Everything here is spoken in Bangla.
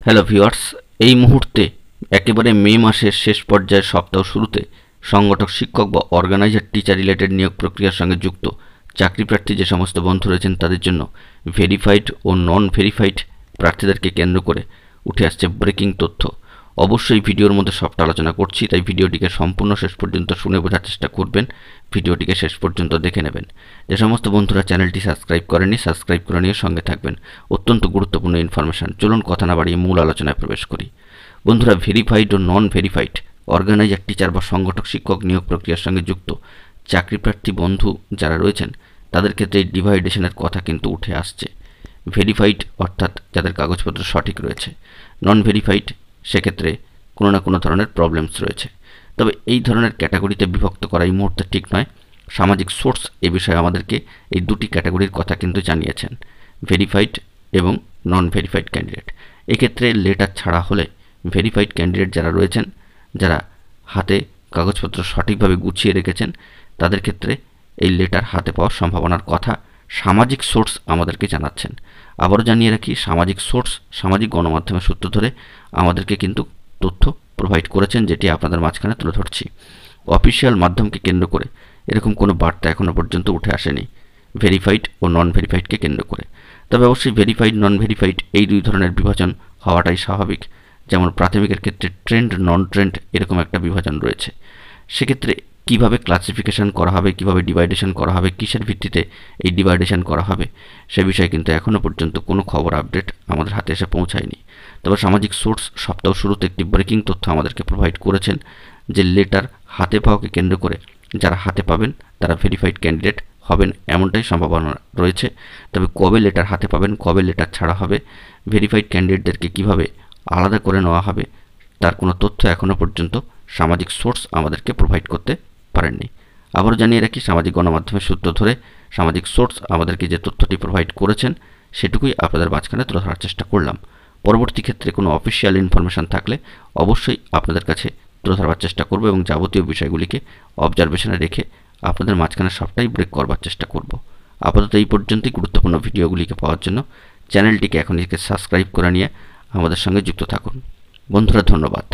হ্যালো ভিউয়ার্স, এই মুহূর্তে একেবারে মে মাসের শেষ পর্যায়ের সপ্তাহ শুরুতে সংগঠক শিক্ষক বা অর্গানাইজার টিচার রিলেটেড নিয়োগ প্রক্রিয়ার সঙ্গে যুক্ত চাকরিপ্রার্থী যে সমস্ত বন্ধু রয়েছেন তাদের জন্য ভেরিফাইড ও নন ভেরিফাইড প্রার্থীদেরকে কেন্দ্র করে উঠে আসছে ব্রেকিং তথ্য। অবশ্যই ভিডিওর মধ্যে সবটা আলোচনা করছি, তাই ভিডিওটিকে সম্পূর্ণ শেষ পর্যন্ত শুনে বোঝার চেষ্টা করবেন, ভিডিওটিকে শেষ পর্যন্ত দেখে নেবেন। যে সমস্ত বন্ধুরা চ্যানেলটি সাবস্ক্রাইব করেননি, সাবস্ক্রাইব করে নিয়ে সঙ্গে থাকবেন। অত্যন্ত গুরুত্বপূর্ণ ইনফরমেশন। চলুন কথা না বাড়িয়ে মূল আলোচনায় প্রবেশ করি। বন্ধুরা, ভেরিফাইড ও নন ভেরিফাইড অর্গানাইজার টিচার বা সংগঠক শিক্ষক নিয়োগ প্রক্রিয়ার সঙ্গে যুক্ত চাকরিপ্রার্থী বন্ধু যারা রয়েছেন তাদের ক্ষেত্রে এই ডিভাইডেশনের কথা কিন্তু উঠে আসছে। ভেরিফাইড অর্থাৎ যাদের কাগজপত্র সঠিক রয়েছে, নন ভেরিফাইড সেক্ষেত্রে কোনো না কোনো ধরনের প্রবলেমস রয়েছে। তবে এই ধরনের ক্যাটাগরিতে বিভক্ত করা এই মুহূর্তে ঠিক নয়। সামাজিক সোর্স এ বিষয়ে আমাদেরকে এই দুটি ক্যাটাগরির কথা কিন্তু জানিয়েছেন, ভেরিফাইড এবং নন ভেরিফাইড ক্যান্ডিডেট। এক্ষেত্রে লেটার ছাড়া হলে ভেরিফাইড ক্যান্ডিডেট যারা রয়েছেন, যারা হাতে কাগজপত্র সঠিকভাবে গুছিয়ে রেখেছেন, তাদের ক্ষেত্রে এই লেটার হাতে পাওয়ার সম্ভাবনার কথা সামাজিক সোর্স আমাদেরকে জানাচ্ছেন। আবারও জানিয়ে রাখি, সামাজিক সোর্স সামাজিক গণমাধ্যমের সূত্র ধরে আমাদেরকে কিন্তু তথ্য প্রোভাইড করেছেন, যেটি আপনাদের মাঝখানে তুলে ধরছি। অফিসিয়াল মাধ্যমকে কেন্দ্র করে এরকম কোনো বার্তা এখনও পর্যন্ত উঠে আসেনি ভেরিফাইড ও নন ভেরিফাইডকে কেন্দ্র করে। তবে অবশ্যই ভেরিফাইড নন ভেরিফাইড এই দুই ধরনের বিভাজন হওয়াটাই স্বাভাবিক। যেমন প্রাথমিকের ক্ষেত্রে ট্রেন্ড নন ট্রেন্ড এরকম একটা বিভাজন রয়েছে। সেক্ষেত্রে কিভাবে ক্লাসিফিকেশন করা হবে, কিভাবে ডিভাইডেশন করা হবে, কিসের ভিত্তিতে এই ডিভাইডেশন করা হবে, সে বিষয়ে কিন্তু এখনও পর্যন্ত কোনো খবর আপডেট আমাদের হাতে এসে পৌঁছায়নি। তবে সামাজিক সোর্স সপ্তাহ শুরুতে একটি ব্রেকিং তথ্য আমাদেরকে প্রোভাইড করেছেন যে লেটার হাতে পাওয়াকে কেন্দ্র করে যারা হাতে পাবেন তারা ভেরিফাইড ক্যান্ডিডেট হবেন, এমনটাই সম্ভাবনা রয়েছে। তবে কবে লেটার হাতে পাবেন, কবে লেটার ছাড়া হবে, ভেরিফাইড ক্যান্ডিডেটদেরকে কিভাবে আলাদা করে নেওয়া হবে, তার কোনো তথ্য এখনও পর্যন্ত সামাজিক সোর্স আমাদেরকে প্রোভাইড করতে পারেননি। আবারও জানিয়ে রাখি, সামাজিক গণমাধ্যমের সূত্র ধরে সামাজিক সোর্স আমাদেরকে যে তথ্যটি প্রোভাইড করেছেন সেটুকুই আপনাদের মাঝখানে তুলে ধরার চেষ্টা করলাম। পরবর্তী ক্ষেত্রে কোনো অফিসিয়াল ইনফরমেশান থাকলে অবশ্যই আপনাদের কাছে তুলে ধরার চেষ্টা করব এবং যাবতীয় বিষয়গুলিকে অবজারভেশনে রেখে আপনাদের মাঝখানে সবটাই ব্রেক করবার চেষ্টা করব। আপাতত এই পর্যন্তই। গুরুত্বপূর্ণ ভিডিওগুলিকে পাওয়ার জন্য চ্যানেলটিকে এখন সাবস্ক্রাইব করে নিয়ে আমাদের সঙ্গে যুক্ত থাকুন। বন্ধুরা, ধন্যবাদ।